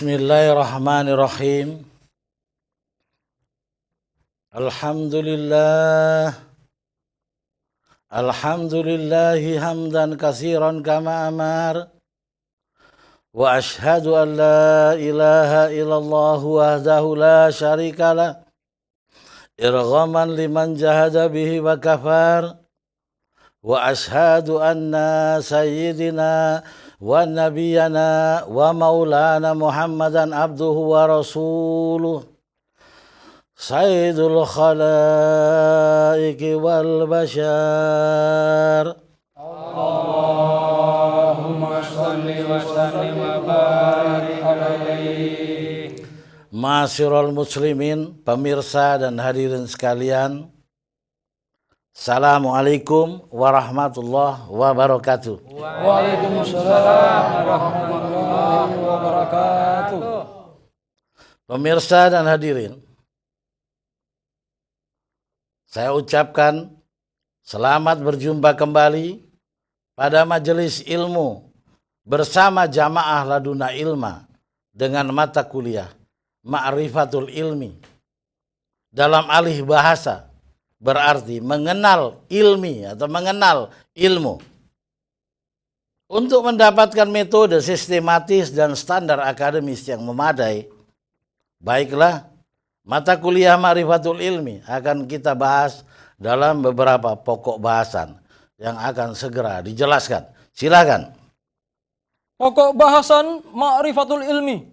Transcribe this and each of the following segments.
Bismillahirrahmanirrahim. Alhamdulillahi hamdan katsiran kama amar. Wa ashhadu an la ilaha illallah wahdahu la syarikalah. Irghaman liman jahada bihi wa kafar. Wa ashhadu anna sayyidina wa nabiyana wa maulana Muhammadan abduhu wa rasuluh. Sayyidul khalaiki wal bashar. Allahumma shalli wa sallim wa barik alaihi. Ma'asyiral muslimin, pemirsa dan hadirin sekalian, Assalamualaikum warahmatullahi wabarakatuh. Waalaikumsalam warahmatullahi wabarakatuh. Pemirsa dan hadirin, saya ucapkan selamat berjumpa kembali pada majelis ilmu bersama Jamaah Laduna Ilma dengan mata kuliah Ma'rifatul Ilmi. Dalam alih bahasa berarti mengenal ilmi atau mengenal ilmu. Untuk mendapatkan metode sistematis dan standar akademis yang memadai, baiklah, mata kuliah Ma'rifatul Ilmi akan kita bahas dalam beberapa pokok bahasan yang akan segera dijelaskan. Silakan. Pokok bahasan Ma'rifatul Ilmi.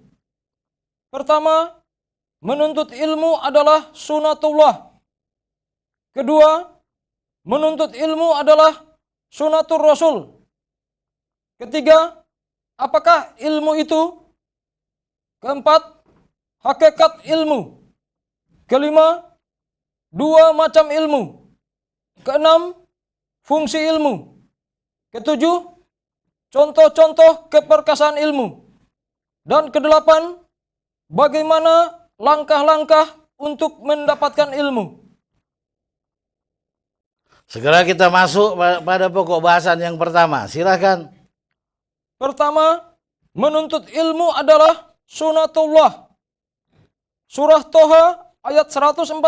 Pertama, menuntut ilmu adalah sunatullah. Kedua, menuntut ilmu adalah sunatur Rasul. Ketiga, apakah ilmu itu? Keempat, hakikat ilmu. Kelima, dua macam ilmu. Keenam, fungsi ilmu. Ketujuh, contoh-contoh keperkasaan ilmu. Dan kedelapan, bagaimana langkah-langkah untuk mendapatkan ilmu. Segera kita masuk pada pokok bahasan yang pertama. Silakan. Pertama, menuntut ilmu adalah sunatullah. Surah Toha ayat 114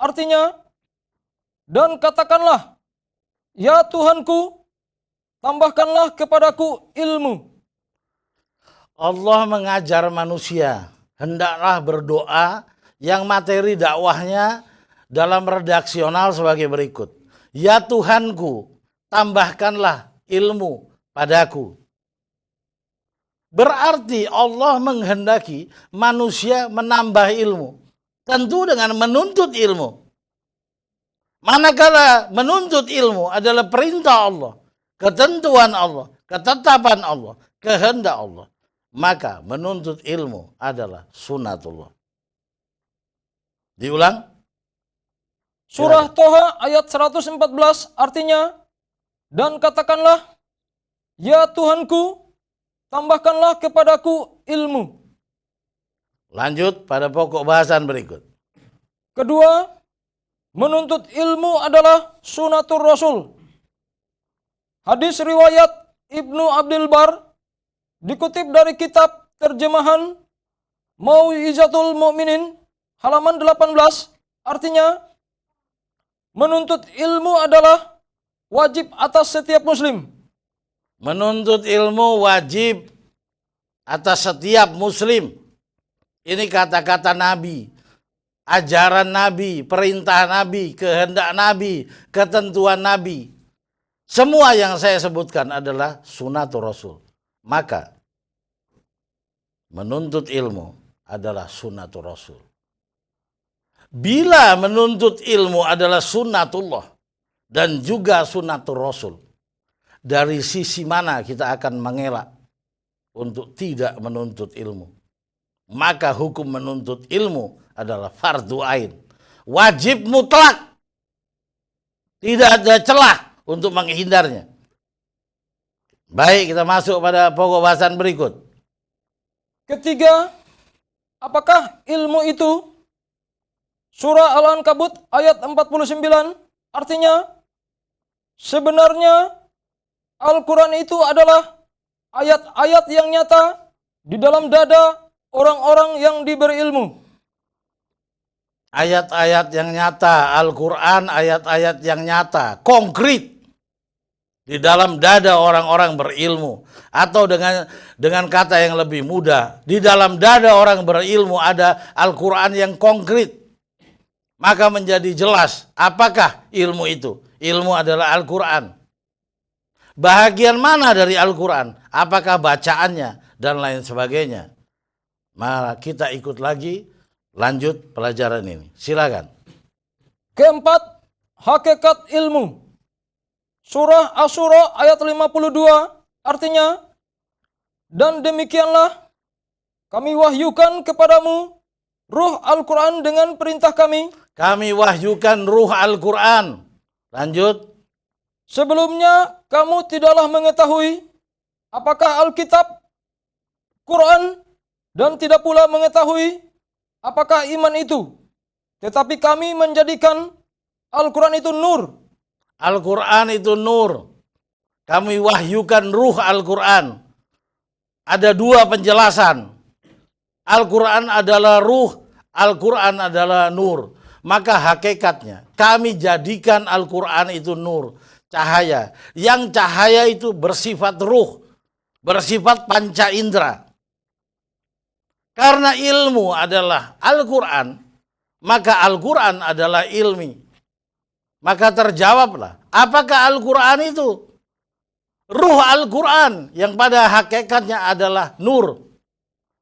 artinya, dan katakanlah, ya Tuhanku, tambahkanlah kepadaku ilmu. Allah mengajar manusia, hendaklah berdoa yang materi dakwahnya dalam redaksional sebagai berikut. Ya Tuhanku, tambahkanlah ilmu padaku. Berarti Allah menghendaki manusia menambah ilmu. Tentu dengan menuntut ilmu. Manakala menuntut ilmu adalah perintah Allah, ketentuan Allah, ketetapan Allah, kehendak Allah, maka menuntut ilmu adalah sunatullah. Diulang. Surah Toha ayat 114 artinya, dan katakanlah, ya Tuhanku, tambahkanlah kepadaku ilmu. Lanjut pada pokok bahasan berikut. Kedua, menuntut ilmu adalah sunatur Rasul. Hadis riwayat Ibnu Abdul Bar dikutip dari kitab terjemahan Mau'izatul Mu'minin halaman 18 artinya, menuntut ilmu adalah wajib atas setiap muslim. Menuntut ilmu wajib atas setiap muslim. Ini kata-kata Nabi, ajaran Nabi, perintah Nabi, kehendak Nabi, ketentuan Nabi. Semua yang saya sebutkan adalah sunatur Rasul. Maka menuntut ilmu adalah sunatur Rasul. Bila menuntut ilmu adalah sunnatullah dan juga sunnatur Rasul, dari sisi mana kita akan mengelak untuk tidak menuntut ilmu? Maka hukum menuntut ilmu adalah fardu ain, wajib mutlak, tidak ada celah untuk menghindarnya. Baik, kita masuk pada pokok bahasan berikut. Ketiga, apakah ilmu itu? Surah Al-Ankabut ayat 49 artinya, sebenarnya Al-Quran itu adalah ayat-ayat yang nyata di dalam dada orang-orang yang diberi ilmu. Ayat-ayat yang nyata, Al-Quran ayat-ayat yang nyata, konkret di dalam dada orang-orang berilmu. Atau dengan kata yang lebih mudah, di dalam dada orang berilmu ada Al-Quran yang konkret. Maka menjadi jelas apakah ilmu itu. Ilmu adalah Al-Quran. Bahagian mana dari Al-Quran? Apakah bacaannya dan lain sebagainya? Maka kita ikut lagi, lanjut pelajaran ini. Silakan. Keempat, hakikat ilmu. Surah Asy-Syura ayat 52 artinya, dan demikianlah kami wahyukan kepadamu ruh Al-Quran dengan perintah kami. Kami wahyukan ruh Al-Quran. Lanjut. Sebelumnya kamu tidaklah mengetahui apakah Alkitab, Quran, dan tidak pula mengetahui apakah iman itu. Tetapi kami menjadikan Al-Quran itu nur. Al-Quran itu nur. Kami wahyukan ruh Al-Quran. Ada dua penjelasan. Al-Quran adalah ruh, Al-Quran adalah nur. Maka hakikatnya kami jadikan Al-Quran itu nur, cahaya. Yang cahaya itu bersifat ruh, bersifat panca indera. Karena ilmu adalah Al-Quran, maka Al-Quran adalah ilmi. Maka terjawablah, apakah Al-Quran itu? Ruh Al-Quran yang pada hakikatnya adalah nur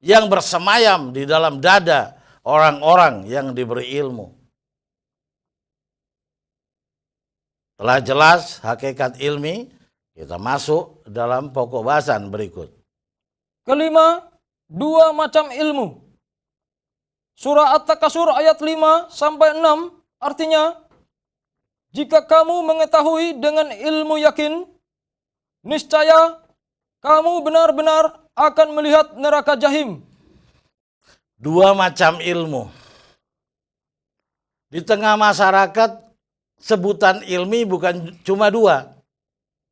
yang bersemayam di dalam dada orang-orang yang diberi ilmu. Telah jelas hakikat ilmi, kita masuk dalam pokok bahasan berikut. Kelima, dua macam ilmu. Surah At-Takasur ayat 5-6 artinya, jika kamu mengetahui dengan ilmu yakin, niscaya kamu benar-benar akan melihat neraka jahim. Dua macam ilmu. Di tengah masyarakat sebutan ilmi bukan cuma dua.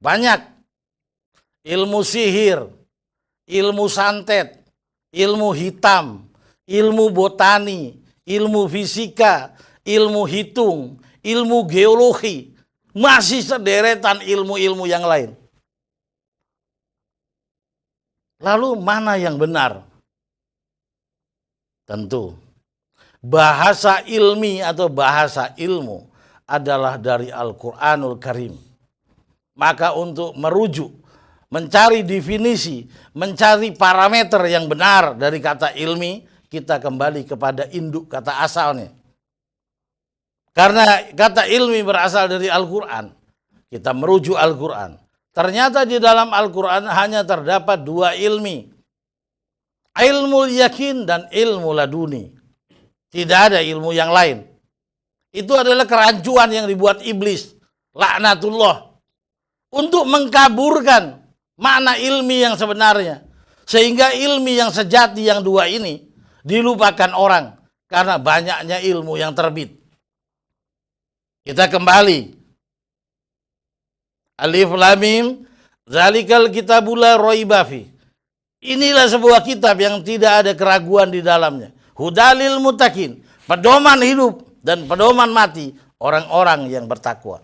Banyak. Ilmu sihir, ilmu santet, ilmu hitam, ilmu botani, ilmu fisika, ilmu hitung, ilmu geologi. Masih sederetan ilmu-ilmu yang lain. Lalu mana yang benar? Tentu bahasa ilmi atau bahasa ilmu adalah dari Al-Quranul Karim. Maka untuk merujuk, mencari definisi, mencari parameter yang benar dari kata ilmi, kita kembali kepada induk kata asalnya. Karena kata ilmi berasal dari Al-Quran, kita merujuk Al-Quran. Ternyata di dalam Al-Quran hanya terdapat dua ilmi. Ilmu yakin dan ilmu laduni. Tidak ada ilmu yang lain. Itu adalah kerancuan yang dibuat iblis. Laknatullah. Untuk mengkaburkan makna ilmi yang sebenarnya. Sehingga ilmi yang sejati yang dua ini dilupakan orang. Karena banyaknya ilmu yang terbit. Kita kembali. Alif Lam Mim, zalikal kitabul la raiba fi. Inilah sebuah kitab yang tidak ada keraguan di dalamnya. Hudalil muttaqin, pedoman hidup dan pedoman mati orang-orang yang bertakwa.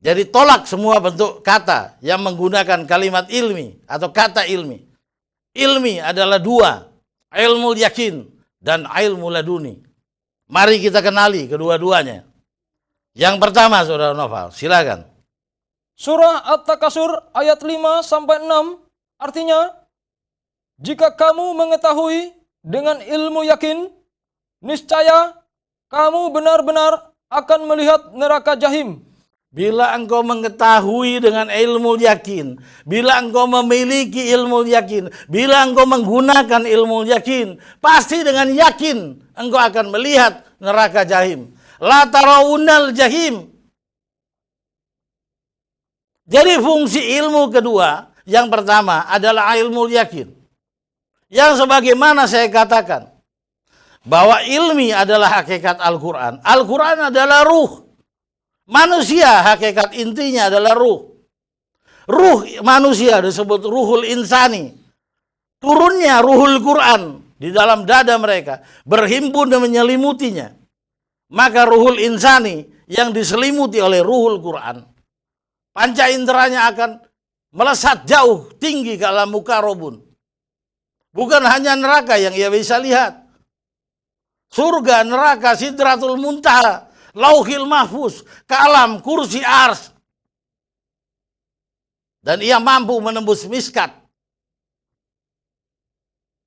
Jadi tolak semua bentuk kata yang menggunakan kalimat ilmi atau kata ilmi. Ilmi adalah dua, ilmu yakin dan ilmu laduni. Mari kita kenali kedua-duanya. Yang pertama, Saudara Noval, silakan. Surah At-Takasur ayat 5-6 artinya, jika kamu mengetahui dengan ilmu yakin, niscaya kamu benar-benar akan melihat neraka jahim. Bila engkau mengetahui dengan ilmu yakin, bila engkau memiliki ilmu yakin, bila engkau menggunakan ilmu yakin, pasti dengan yakin engkau akan melihat neraka jahim. La tarawunnal jahim. Jadi fungsi ilmu kedua, yang pertama adalah ilmu yakin. Yang sebagaimana saya katakan, bahwa ilmi adalah hakikat Al-Quran. Al-Quran adalah ruh. Manusia hakikat intinya adalah ruh. Ruh manusia disebut ruhul insani. turunnya ruhul Quran di dalam dada mereka, berhimpun dan menyelimutinya, maka ruhul insani yang diselimuti oleh ruhul Quran, panca inderanya akan melesat jauh tinggi ke alam mukarobun. Bukan hanya neraka yang ia bisa lihat, surga, neraka, sidratul muntaha, lauhil mahfuz, ke alam kursi ars. Dan ia mampu menembus miskat,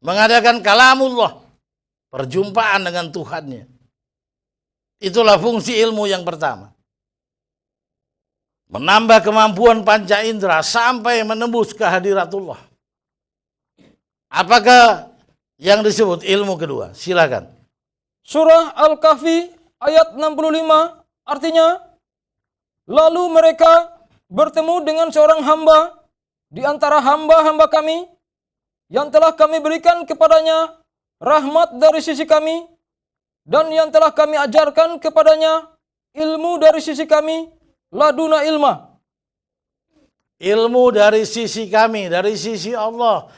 mengadakan kalamullah, perjumpaan dengan Tuhannya. Itulah fungsi ilmu yang pertama. Menambah kemampuan panca indera sampai menembus kehadiratullah. Apakah yang disebut ilmu kedua? Silakan. Surah Al-Kahfi ayat 65 artinya, lalu mereka bertemu dengan seorang hamba di antara hamba-hamba kami yang telah kami berikan kepadanya rahmat dari sisi kami dan yang telah kami ajarkan kepadanya ilmu dari sisi kami, laduna ilma. Ilmu dari sisi kami, dari sisi Allah.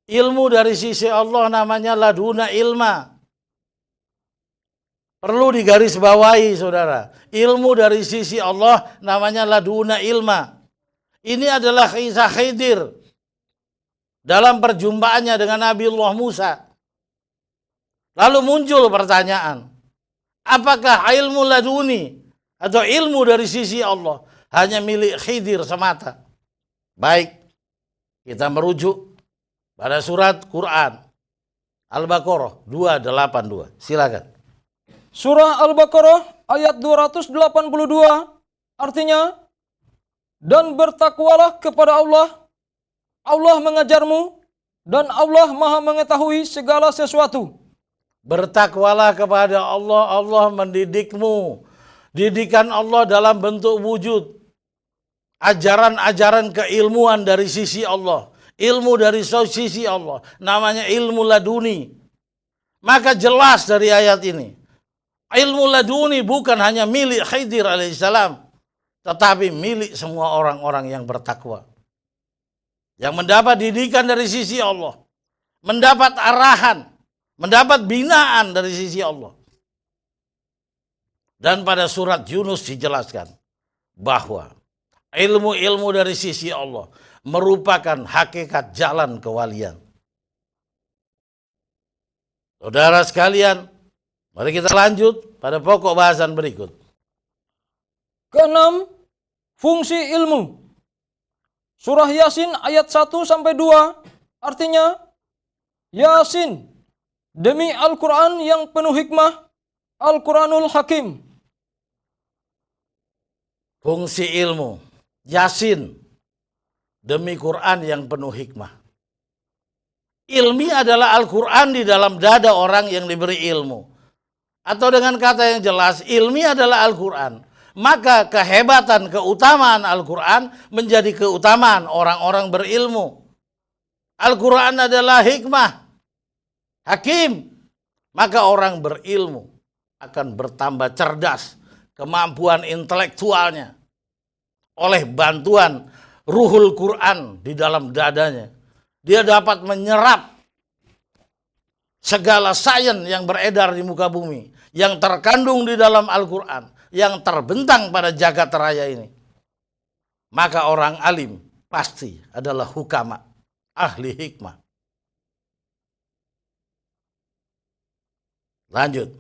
Ilmu dari sisi Allah namanya laduna ilma. Perlu digarisbawahi saudara. Ilmu dari sisi Allah namanya laduna ilma. Ini adalah kisah Khidir dalam perjumpaannya dengan Nabi Allah Musa. Lalu muncul pertanyaan, apakah ilmu laduni atau ilmu dari sisi Allah hanya milik Khidir semata? Baik, kita merujuk pada surat Quran Al-Baqarah 282. Silakan. Surah Al-Baqarah ayat 282 artinya, dan bertakwalah kepada Allah, Allah mengajarmu dan Allah Maha mengetahui segala sesuatu. Bertakwalah kepada Allah, Allah mendidikmu. Didikan Allah dalam bentuk wujud. Ajaran-ajaran keilmuan dari sisi Allah. Ilmu dari sisi Allah, namanya ilmu laduni. Maka jelas dari ayat ini, ilmu laduni bukan hanya milik Khidir alaihissalam, tetapi milik semua orang-orang yang bertakwa, yang mendapat didikan dari sisi Allah, mendapat arahan, mendapat binaan dari sisi Allah. Dan pada surat Yunus dijelaskan bahwa ilmu-ilmu dari sisi Allah merupakan hakikat jalan kewalian. Saudara sekalian, mari kita lanjut pada pokok bahasan berikut. Keenam, fungsi ilmu. Surah Yasin ayat 1-2 artinya, Yasin, demi Al-Quran yang penuh hikmah, Al-Quranul Hakim. Fungsi ilmu, Yasin, demi Quran yang penuh hikmah. Ilmi adalah Al-Quran di dalam dada orang yang diberi ilmu. Atau dengan kata yang jelas, ilmi adalah Al-Quran. Maka kehebatan, keutamaan Al-Quran menjadi keutamaan orang-orang berilmu. Al-Quran adalah hikmah, hakim. Maka orang berilmu akan bertambah cerdas, kemampuan intelektualnya, oleh bantuan ruhul Quran di dalam dadanya. Dia dapat menyerap segala sains yang beredar di muka bumi, yang terkandung di dalam Al-Quran, yang terbentang pada jagat raya ini. Maka orang alim pasti adalah hukama, ahli hikmah. Lanjut.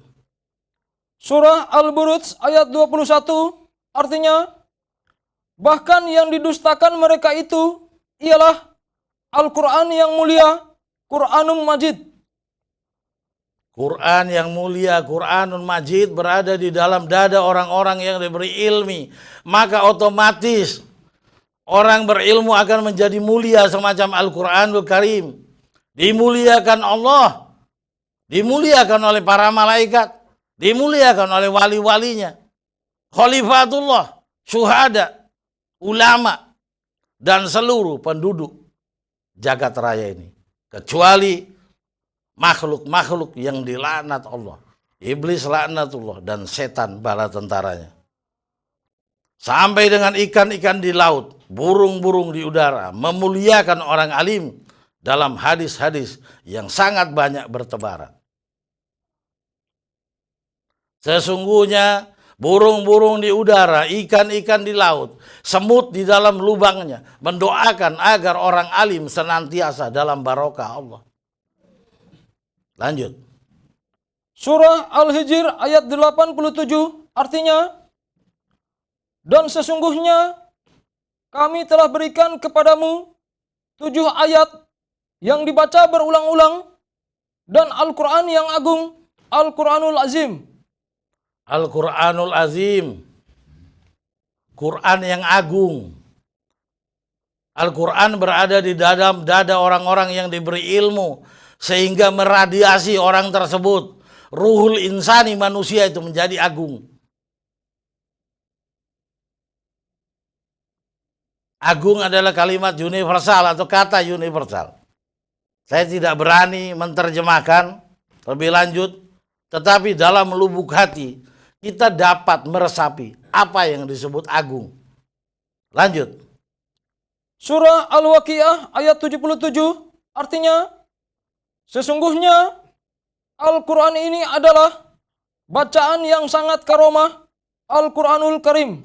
Surah Al-Buruj ayat 21 artinya, bahkan yang didustakan mereka itu ialah Al-Quran yang mulia, Quranul Majid. Quran yang mulia, Quranul Majid berada di dalam dada orang-orang yang diberi ilmi. Maka otomatis orang berilmu akan menjadi mulia semacam Al-Quranul Karim. Dimuliakan Allah, dimuliakan oleh para malaikat, dimuliakan oleh wali-walinya, khalifatullah, syuhada, ulama, dan seluruh penduduk jagat raya ini. Kecuali makhluk-makhluk yang dilaknat Allah. Iblis laknatullah dan setan bala tentaranya. Sampai dengan ikan-ikan di laut, burung-burung di udara, memuliakan orang alim dalam hadis-hadis yang sangat banyak bertebaran. Sesungguhnya burung-burung di udara, ikan-ikan di laut, semut di dalam lubangnya mendoakan agar orang alim senantiasa dalam barokah Allah. Lanjut. Surah Al-Hijr ayat 87 artinya, dan sesungguhnya kami telah berikan kepadamu 7 ayat yang dibaca berulang-ulang dan Al-Quran yang agung, Al-Quranul Azim. Al-Quranul Azim, Quran yang agung. Al-Quran berada di dalam dada orang-orang yang diberi ilmu, sehingga meradiasi orang tersebut. Ruhul insani, manusia itu menjadi agung. Agung adalah kalimat universal atau kata universal. Saya tidak berani menerjemahkan lebih lanjut, tetapi dalam lubuk hati kita dapat meresapi apa yang disebut agung. Lanjut. Surah Al-Waqiah ayat 77 artinya, sesungguhnya Al-Quran ini adalah bacaan yang sangat karomah, Al-Quranul Karim.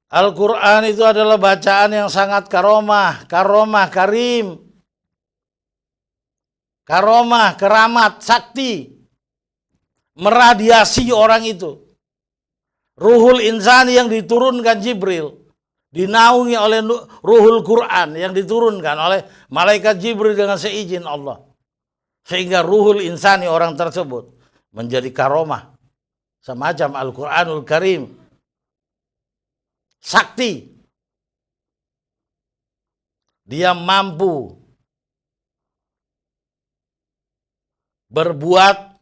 Al-Quran itu adalah bacaan yang sangat karomah, karim. Karomah, keramat, sakti. Meradiasi orang itu. Ruhul insani yang diturunkan Jibril, dinaungi oleh Ruhul Quran yang diturunkan oleh malaikat Jibril dengan seizin Allah. Sehingga ruhul insani orang tersebut menjadi karomah. Semacam Al-Quranul Karim. Sakti. Dia mampu berbuat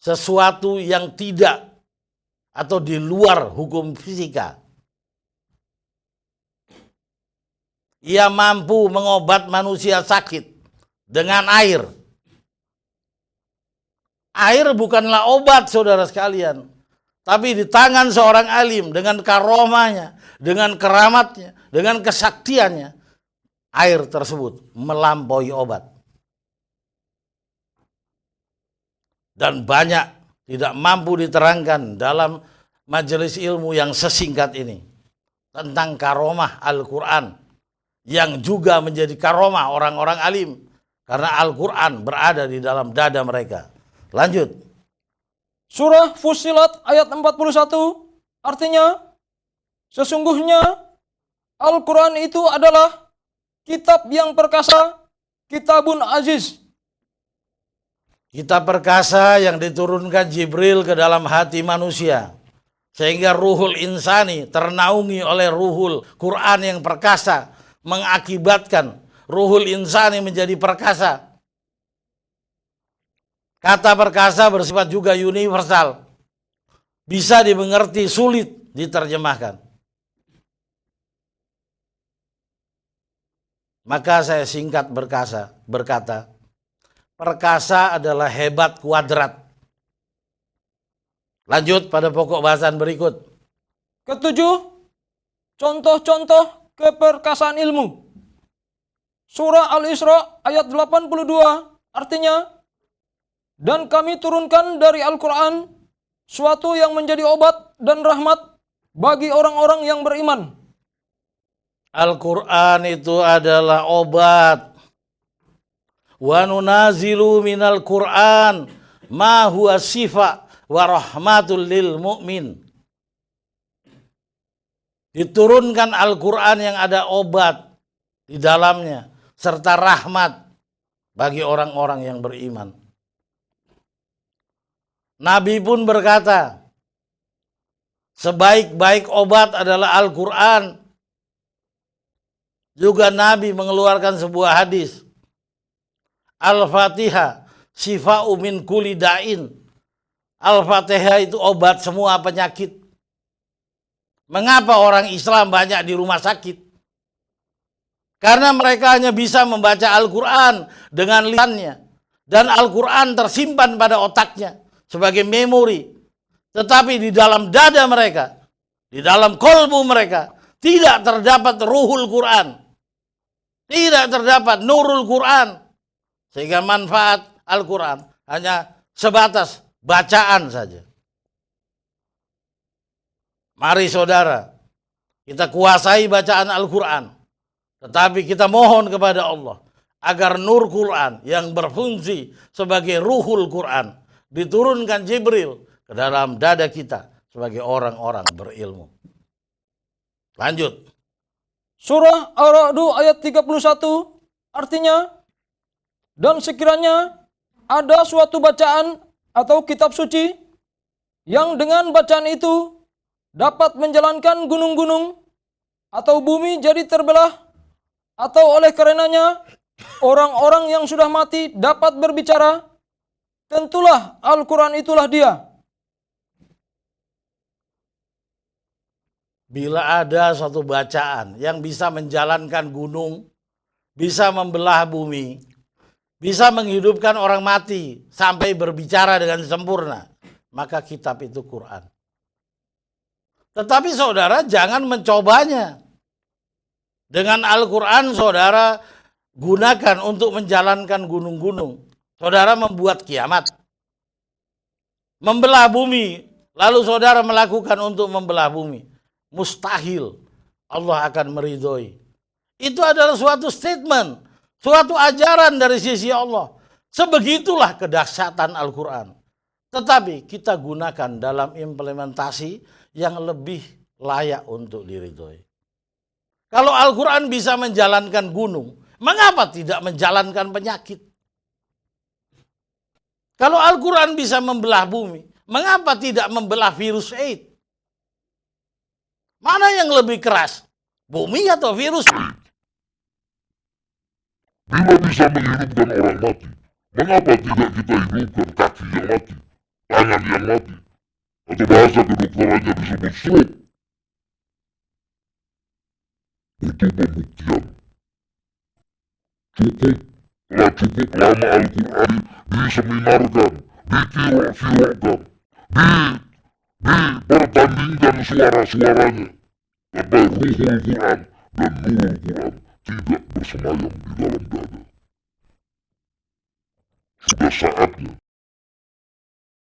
sesuatu yang tidak atau di luar hukum fisika. Ia mampu mengobat manusia sakit dengan air. Air bukanlah obat, saudara sekalian. Tapi di tangan seorang alim dengan karomahnya, dengan keramatnya, dengan kesaktiannya, air tersebut melampaui obat. Dan banyak tidak mampu diterangkan dalam majelis ilmu yang sesingkat ini tentang karomah Al-Quran yang juga menjadi karomah orang-orang alim karena Al-Quran berada di dalam dada mereka. Lanjut. Surah Fussilat ayat 41 artinya, sesungguhnya Al-Quran itu adalah kitab yang perkasa, kitabun aziz. Kitab perkasa yang diturunkan Jibril ke dalam hati manusia. Sehingga ruhul insani ternaungi oleh ruhul Quran yang perkasa. Mengakibatkan ruhul insani menjadi perkasa. Kata perkasa bersifat juga universal. Bisa dimengerti, sulit diterjemahkan. Maka saya singkat berkata, perkasa adalah hebat kuadrat. Lanjut pada pokok bahasan berikut. Ketujuh, contoh-contoh keperkasaan ilmu. Surah Al-Isra ayat 82 artinya, dan kami turunkan dari Al-Quran suatu yang menjadi obat dan rahmat bagi orang-orang yang beriman. Al-Quran itu adalah obat. Wa nunazilu minal Qur'an ma huwa sifa wa rahmatul lil mu'min. Diturunkan Al-Quran yang ada obat di dalamnya serta rahmat bagi orang-orang yang beriman. Nabi pun berkata, sebaik-baik obat adalah Al-Quran. Juga Nabi mengeluarkan sebuah hadis, Al-Fatihah shifa'u min kulli da'in. Al-Fatihah itu obat semua penyakit. Mengapa orang Islam banyak di rumah sakit? Karena mereka hanya bisa membaca Al-Quran dengan lisannya. Dan Al-Quran tersimpan pada otaknya sebagai memori. Tetapi di dalam dada mereka, di dalam kolbu mereka, tidak terdapat ruhul Quran. Tidak terdapat nurul Quran. Sehingga manfaat Al-Quran hanya sebatas bacaan saja. Mari saudara, kita kuasai bacaan Al-Quran. Tetapi kita mohon kepada Allah agar nur Quran yang berfungsi sebagai ruhul Quran diturunkan Jibril ke dalam dada kita sebagai orang-orang berilmu. Lanjut. Surah Ar-Ra'du ayat 31 artinya, dan sekiranya ada suatu bacaan atau kitab suci yang dengan bacaan itu dapat menjalankan gunung-gunung atau bumi jadi terbelah, atau oleh karenanya orang-orang yang sudah mati dapat berbicara, tentulah Al-Quran itulah dia. Bila ada suatu bacaan yang bisa menjalankan gunung, bisa membelah bumi, bisa menghidupkan orang mati sampai berbicara dengan sempurna, maka kitab itu Quran. Tetapi saudara jangan mencobanya. Dengan Al-Quran saudara gunakan untuk menjalankan gunung-gunung. Saudara membuat kiamat. Membelah bumi, lalu saudara melakukan untuk membelah bumi. Mustahil Allah akan meridhoi. Itu adalah suatu statement, suatu ajaran dari sisi Allah. Sebegitulah kedahsyatan Al-Quran. Tetapi kita gunakan dalam implementasi yang lebih layak untuk diridhoi. Kalau Al-Quran bisa menjalankan gunung, mengapa tidak menjalankan penyakit? Kalau Al-Quran bisa membelah bumi, mengapa tidak membelah virus AIDS? Mana yang lebih keras? Bumi atau virus? Bila bisa menghidupkan orang mati, mengapa tidak kita hidupkan kaki yang mati, tangan yang mati, atau bahasa kedokterannya disebut stroke? Untuk pembuktian. Telah cukup lama Al-Quran diseminarkan, diviralkan, dipertandingkan suara-suaranya. Tapi ruhul Quran dan nurul Quran tidak bersemayam di dalam dada. Sudah saatnya